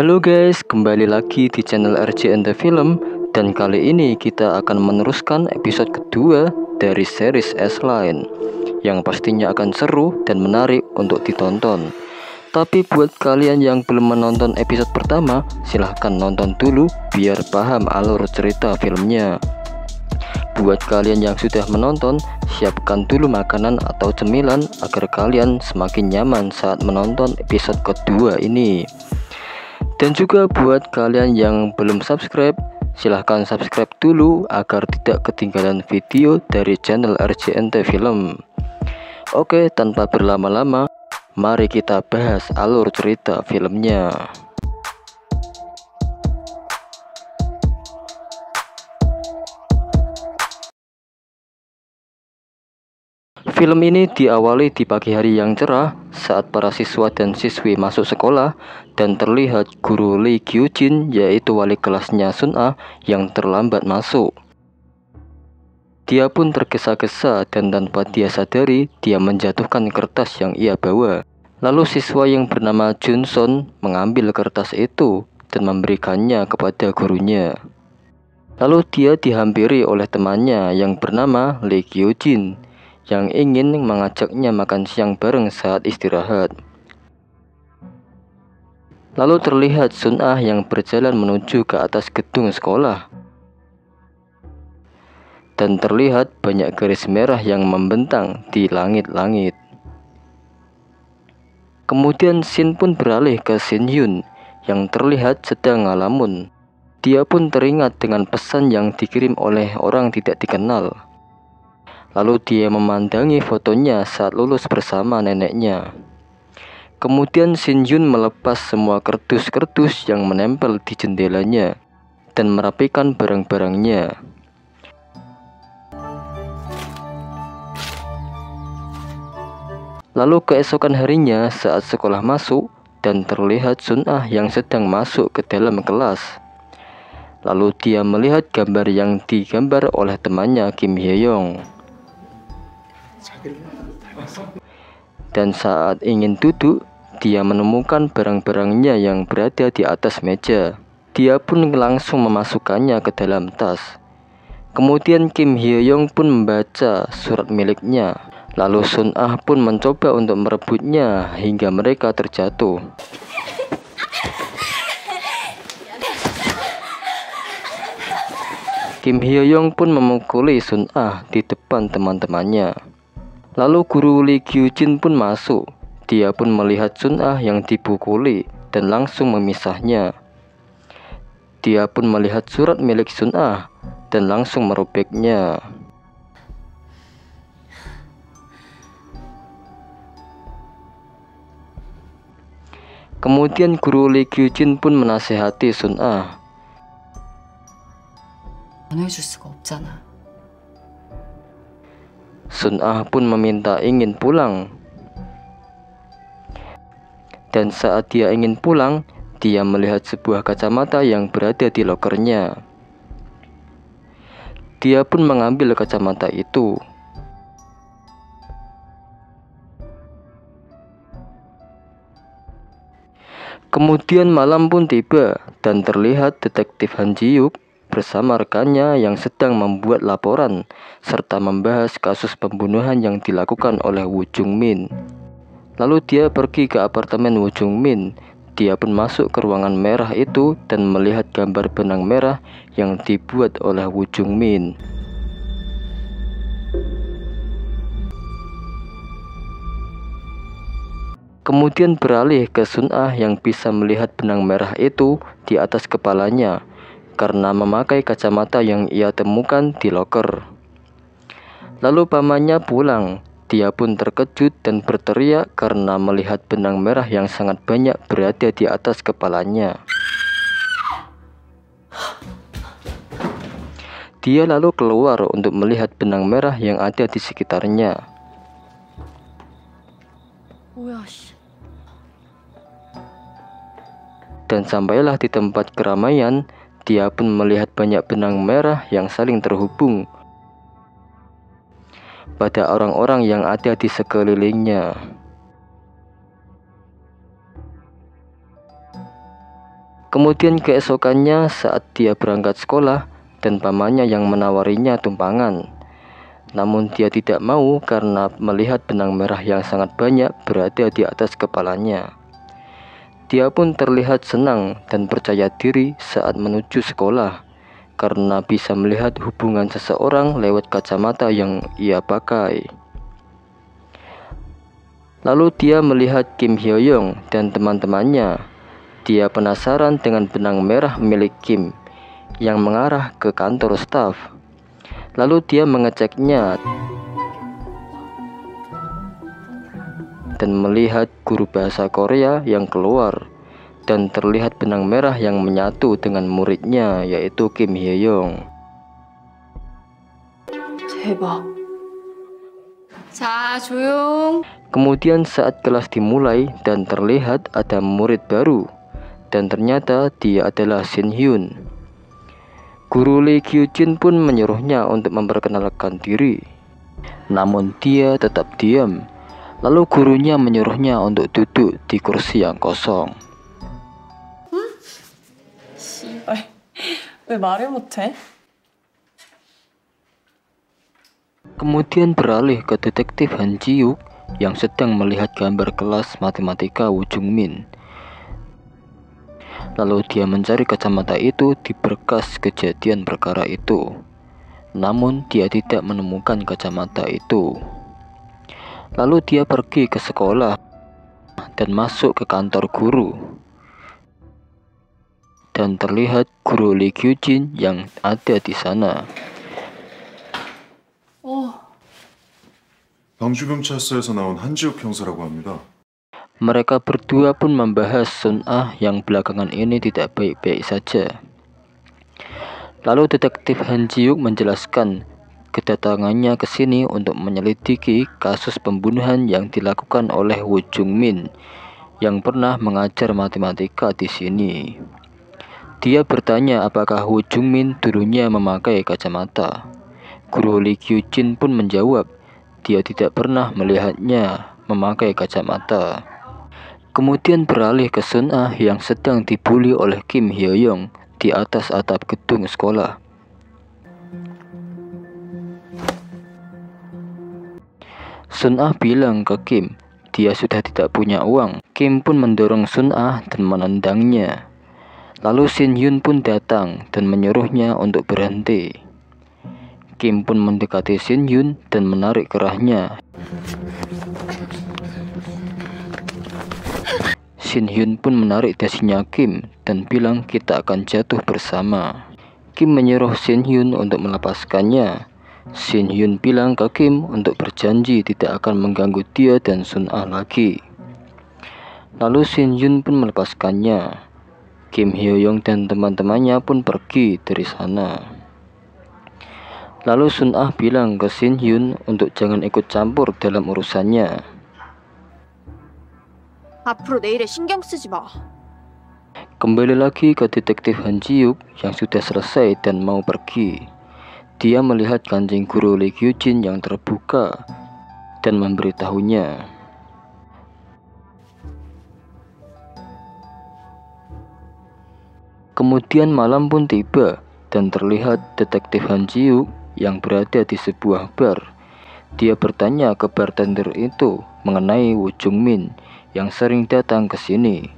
Halo guys, kembali lagi di channel RJ and the Film. Dan kali ini kita akan meneruskan episode kedua dari series S-Line, yang pastinya akan seru dan menarik untuk ditonton. Tapi buat kalian yang belum menonton episode pertama, silahkan nonton dulu biar paham alur cerita filmnya. Buat kalian yang sudah menonton, siapkan dulu makanan atau cemilan agar kalian semakin nyaman saat menonton episode kedua ini. Dan juga buat kalian yang belum subscribe, silahkan subscribe dulu agar tidak ketinggalan video dari channel RJNT Film. Oke, tanpa berlama-lama, mari kita bahas alur cerita filmnya. Film ini diawali di pagi hari yang cerah saat para siswa dan siswi masuk sekolah dan terlihat guru Lee Kyu-jin, yaitu wali kelasnya Sun-ah, yang terlambat masuk. Dia pun tergesa-gesa dan tanpa dia sadari dia menjatuhkan kertas yang ia bawa. Lalu siswa yang bernama Junson mengambil kertas itu dan memberikannya kepada gurunya. Lalu dia dihampiri oleh temannya yang bernama Lee Kyu-jin yang ingin mengajaknya makan siang bareng saat istirahat. Lalu terlihat Sun-ah yang berjalan menuju ke atas gedung sekolah. Dan terlihat banyak garis merah yang membentang di langit-langit. Kemudian scene pun beralih ke Shin Hyun yang terlihat sedang ngalamun. Dia pun teringat dengan pesan yang dikirim oleh orang tidak dikenal. Lalu dia memandangi fotonya saat lulus bersama neneknya. Kemudian Shin Hyun melepas semua kardus-kardus yang menempel di jendelanya dan merapikan barang-barangnya. Lalu keesokan harinya saat sekolah masuk dan terlihat Sun-ah yang sedang masuk ke dalam kelas. Lalu dia melihat gambar yang digambar oleh temannya Kim Hye-young. Dan saat ingin duduk, dia menemukan barang-barangnya yang berada di atas meja. Dia pun langsung memasukkannya ke dalam tas. Kemudian Kim Hye-young pun membaca surat miliknya. Lalu Sun-ah pun mencoba untuk merebutnya hingga mereka terjatuh. Kim Hye-young pun memukuli Sun-ah di depan teman-temannya. Lalu guru Lee Kyu-jin pun masuk. Dia pun melihat Sun-ah yang dipukuli dan langsung memisahnya. Dia pun melihat surat milik Sun-ah dan langsung merobeknya. Kemudian guru Lee Kyu-jin pun menasihati Sun-ah. Sun-ah pun meminta ingin pulang. Dan saat dia ingin pulang, dia melihat sebuah kacamata yang berada di lokernya. Dia pun mengambil kacamata itu. Kemudian malam pun tiba dan terlihat detektif Han Ji-hyuk bersama rekannya yang sedang membuat laporan serta membahas kasus pembunuhan yang dilakukan oleh Woo Jung-min. Lalu dia pergi ke apartemen Woo Jung-min. Dia pun masuk ke ruangan merah itu dan melihat gambar benang merah yang dibuat oleh Woo Jung-min. Kemudian beralih ke Sun-ah yang bisa melihat benang merah itu di atas kepalanya karena memakai kacamata yang ia temukan di loker. Lalu pamannya pulang. Dia pun terkejut dan berteriak karena melihat benang merah yang sangat banyak berada di atas kepalanya. Dia lalu keluar untuk melihat benang merah yang ada di sekitarnya. Dan sampailah di tempat keramaian. Dia pun melihat banyak benang merah yang saling terhubung pada orang-orang yang ada di sekelilingnya. Kemudian keesokannya saat dia berangkat sekolah dan pamannya yang menawarinya tumpangan. Namun dia tidak mau karena melihat benang merah yang sangat banyak berada di atas kepalanya. Dia pun terlihat senang dan percaya diri saat menuju sekolah karena bisa melihat hubungan seseorang lewat kacamata yang ia pakai. Lalu dia melihat Kim Hyo-young dan teman-temannya. Dia penasaran dengan benang merah milik Kim yang mengarah ke kantor staf. Lalu dia mengeceknya dan melihat guru bahasa Korea yang keluar dan terlihat benang merah yang menyatu dengan muridnya yaitu Kim Hye-young. 대박. 자, 조용. Kemudian saat kelas dimulai dan terlihat ada murid baru dan ternyata dia adalah Shin Hyun. Guru Lee Kyu-jin pun menyuruhnya untuk memperkenalkan diri. Namun dia tetap diam. Lalu gurunya menyuruhnya untuk duduk di kursi yang kosong. 씨발. 왜 말을 못해? Kemudian beralih ke detektif Han Ji-wook yang sedang melihat gambar kelas matematika Woo Jung-min. Lalu dia mencari kacamata itu di berkas kejadian perkara itu. Namun dia tidak menemukan kacamata itu. Lalu dia pergi ke sekolah dan masuk ke kantor guru. Dan terlihat guru Lee Kyu-jin yang ada di sana. 광주경찰서에서 나온 한지욱 형사라고 합니다. Mereka berdua pun membahas Sun Ah yang belakangan ini tidak baik-baik saja. Lalu detektif Han Ji-wook menjelaskan kedatangannya ke sini untuk menyelidiki kasus pembunuhan yang dilakukan oleh Woo Jung-min yang pernah mengajar matematika di sini. Dia bertanya apakah Woo Jung-min dulunya memakai kacamata. Guru Lee Kyu-jin pun menjawab dia tidak pernah melihatnya memakai kacamata. Kemudian beralih ke Sun Ah yang sedang dibully oleh Kim Hyo-young di atas atap gedung sekolah. Sun Ah bilang ke Kim, dia sudah tidak punya uang. Kim pun mendorong Sun Ah dan menendangnya. Lalu Shin Hyun pun datang dan menyuruhnya untuk berhenti. Kim pun mendekati Shin Hyun dan menarik kerahnya. Shin Hyun pun menarik dasinya Kim dan bilang kita akan jatuh bersama. Kim menyuruh Shin Hyun untuk melepaskannya. Shin Hyun bilang ke Kim untuk berjanji tidak akan mengganggu dia dan Sun Ah lagi. Lalu Shin Hyun pun melepaskannya. Kim Hyo-young dan teman-temannya pun pergi dari sana. Lalu Sun Ah bilang ke Shin Hyun untuk jangan ikut campur dalam urusannya. 앞으로 내 일에 신경 쓰지 마. Kembali lagi ke detektif Han Ji-wook yang sudah selesai dan mau pergi. Dia melihat kancing guru Lee Kyu-jin yang terbuka dan memberitahunya. Kemudian malam pun tiba dan terlihat detektif Han Ji-wook yang berada di sebuah bar. Dia bertanya ke bartender itu mengenai Woo Jung-min yang sering datang ke sini.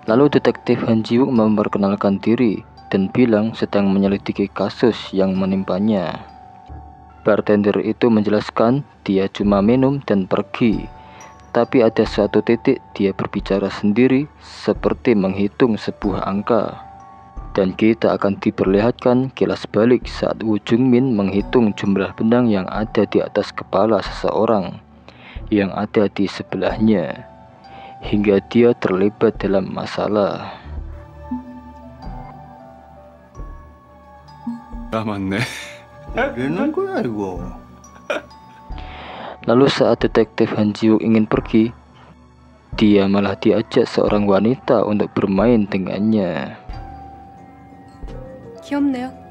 Lalu detektif Han Ji-wook memperkenalkan diri dan bilang sedang menyelidiki kasus yang menimpanya. Bartender itu menjelaskan dia cuma minum dan pergi. Tapi ada suatu titik dia berbicara sendiri seperti menghitung sebuah angka. Dan kita akan diperlihatkan kilas balik saat Woo Jung-min menghitung jumlah benang yang ada di atas kepala seseorang yang ada di sebelahnya hingga dia terlibat dalam masalah. 아 맞네. 왜는 거야 이거? Lalu saat detektif Han Ji-wook ingin pergi, dia malah diajak seorang wanita untuk bermain dengannya. 귀엽네요.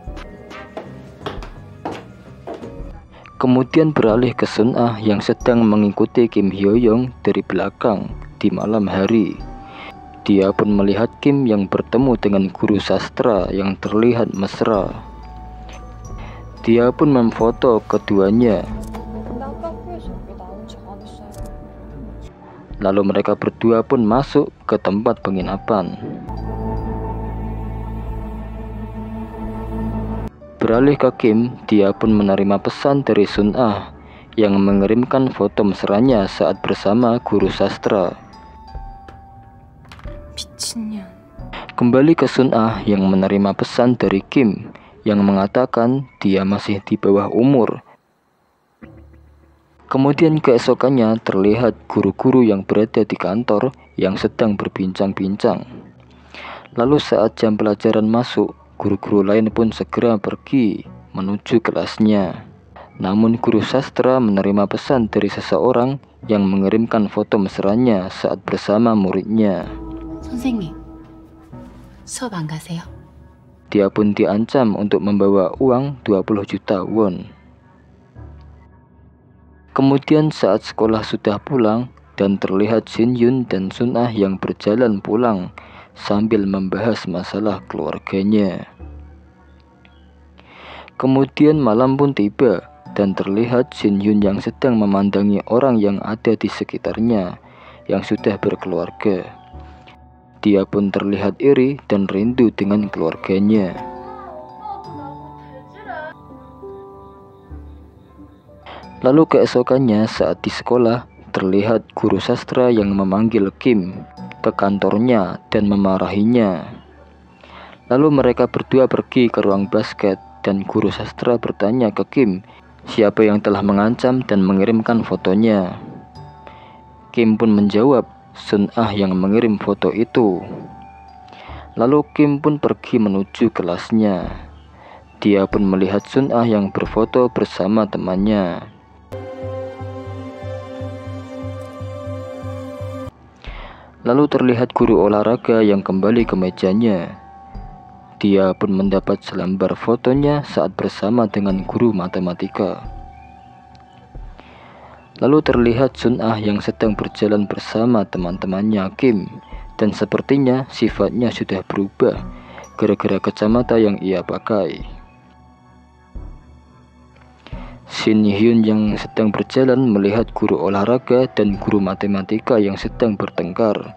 Kemudian beralih ke Sun Ah yang sedang mengikuti Kim Hyo-young dari belakang di malam hari. Dia pun melihat Kim yang bertemu dengan guru sastra yang terlihat mesra. Dia pun memfoto keduanya. Lalu mereka berdua pun masuk ke tempat penginapan. Beralih ke Kim, dia pun menerima pesan dari Sun Ah yang mengirimkan foto mesranya saat bersama guru sastra. 미친년. Kembali ke Sun Ah yang menerima pesan dari Kim yang mengatakan dia masih di bawah umur. Kemudian keesokannya terlihat guru-guru yang berada di kantor yang sedang berbincang-bincang. Lalu saat jam pelajaran masuk, guru-guru lain pun segera pergi menuju kelasnya. Namun guru sastra menerima pesan dari seseorang yang mengirimkan foto mesranya saat bersama muridnya. 선생님, 수업 안 가세요? Dia pun diancam untuk membawa uang 20 juta won. Kemudian saat sekolah sudah pulang dan terlihat Shin Yun dan Sun Ah yang berjalan pulang sambil membahas masalah keluarganya. Kemudian malam pun tiba dan terlihat Shin Yun yang sedang memandangi orang yang ada di sekitarnya yang sudah berkeluarga. Dia pun terlihat iri dan rindu dengan keluarganya. Lalu keesokannya saat di sekolah, terlihat guru sastra yang memanggil Kim ke kantornya dan memarahinya. Lalu mereka berdua pergi ke ruang basket dan guru sastra bertanya ke Kim siapa yang telah mengancam dan mengirimkan fotonya. Kim pun menjawab, Sun Ah yang mengirim foto itu. Lalu Kim pun pergi menuju kelasnya. Dia pun melihat Sun Ah yang berfoto bersama temannya. Lalu terlihat guru olahraga yang kembali ke mejanya. Dia pun mendapat selembar fotonya saat bersama dengan guru matematika. Lalu terlihat Sun Ah yang sedang berjalan bersama teman-temannya Kim, dan sepertinya sifatnya sudah berubah gara-gara kacamata yang ia pakai. Shin Hyun yang sedang berjalan melihat guru olahraga dan guru matematika yang sedang bertengkar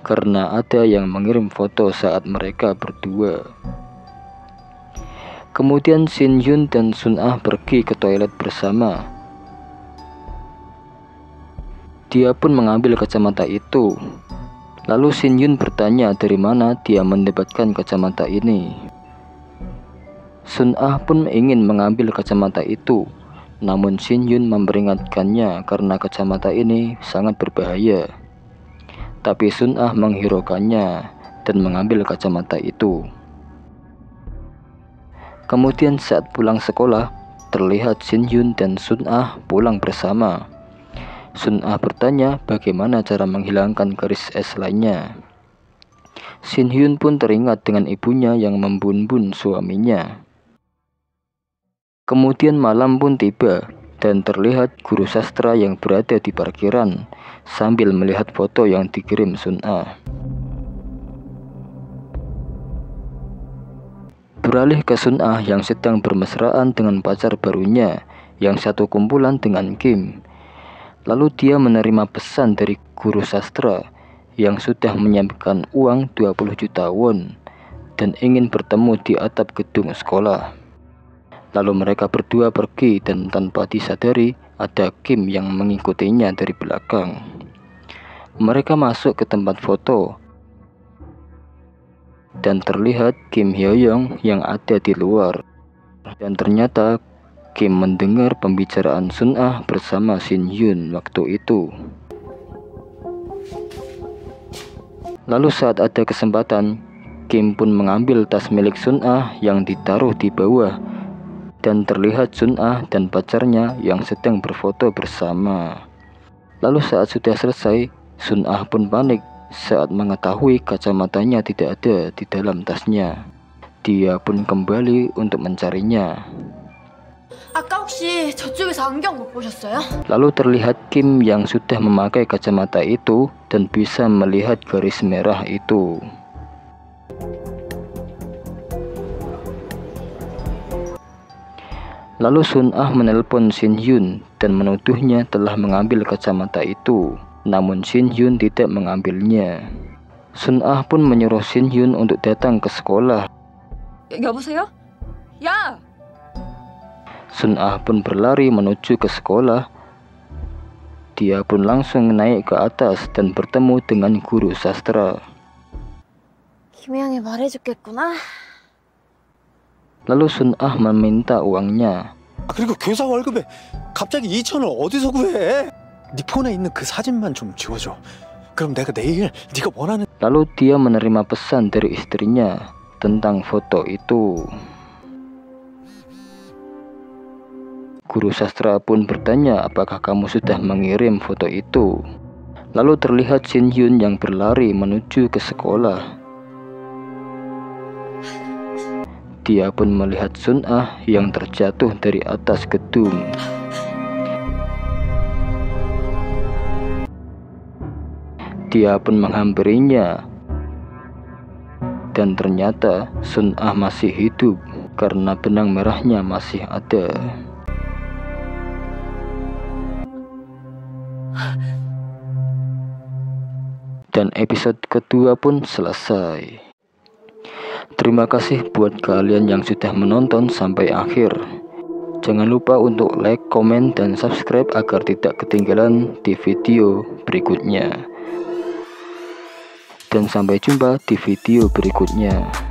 karena ada yang mengirim foto saat mereka berdua. Kemudian Shin Hyun dan Sun Ah pergi ke toilet bersama. Dia pun mengambil kacamata itu. Lalu Shin Hyun bertanya dari mana dia mendapatkan kacamata ini. Sun Ah pun ingin mengambil kacamata itu, namun Shin Hyun memperingatkannya karena kacamata ini sangat berbahaya. Tapi Sun Ah menghiraukannya dan mengambil kacamata itu. Kemudian saat pulang sekolah, terlihat Shin Hyun dan Sun Ah pulang bersama. Sun Ah bertanya bagaimana cara menghilangkan garis es lainnya. Shin Hyun pun teringat dengan ibunya yang membunbun suaminya. Kemudian malam pun tiba dan terlihat guru sastra yang berada di parkiran sambil melihat foto yang dikirim Sun Ah. Beralih ke Sun Ah yang sedang bermesraan dengan pacar barunya yang satu kumpulan dengan Kim. Lalu dia menerima pesan dari guru sastra yang sudah menyiapkan uang 20 juta won dan ingin bertemu di atap gedung sekolah. Lalu mereka berdua pergi dan tanpa disadari ada Kim yang mengikutinya dari belakang. Mereka masuk ke tempat foto dan terlihat Kim Hyo Young yang ada di luar. Dan ternyata Kim mendengar pembicaraan Sun Ah bersama Shin Hyun waktu itu. Lalu saat ada kesempatan, Kim pun mengambil tas milik Sun Ah yang ditaruh di bawah dan terlihat Sun Ah dan pacarnya yang sedang berfoto bersama. Lalu saat sudah selesai, Sun Ah pun panik saat mengetahui kacamatanya tidak ada di dalam tasnya. Dia pun kembali untuk mencarinya. 아까 혹시 저쪽에서 안경 못 보셨어요? Lalu terlihat Kim yang sudah memakai kacamata itu dan bisa melihat garis merah itu. Lalu Sun Ah menelpon Shin Hyun dan menuduhnya telah mengambil kacamata itu, namun Shin Hyun tidak mengambilnya. Sun Ah pun menyuruh Shin Hyun untuk datang ke sekolah. 여보세요? 야! Sun Ah pun berlari menuju ke sekolah. Dia pun langsung naik ke atas dan bertemu dengan guru sastra. 김혜영이 말해줬겠구나. Lalu Sun Ah meminta uangnya. 그리고 교사 월급에 갑자기 2,000을 어디서 구해? 네 폰에 있는 그 사진만 좀 지워줘. 그럼 내가 내일 네가 원하는. Lalu dia menerima pesan dari istrinya tentang foto itu. Guru sastra pun bertanya apakah kamu sudah mengirim foto itu. Lalu terlihat Shin Hyun yang berlari menuju ke sekolah. Dia pun melihat Sun Ah yang terjatuh dari atas gedung. Dia pun menghampirinya. Dan ternyata Sun Ah masih hidup karena benang merahnya masih ada. Dan episode kedua pun selesai. Terima kasih buat kalian yang sudah menonton sampai akhir. Jangan lupa untuk like, komen, dan subscribe agar tidak ketinggalan di video berikutnya. Dan sampai jumpa di video berikutnya.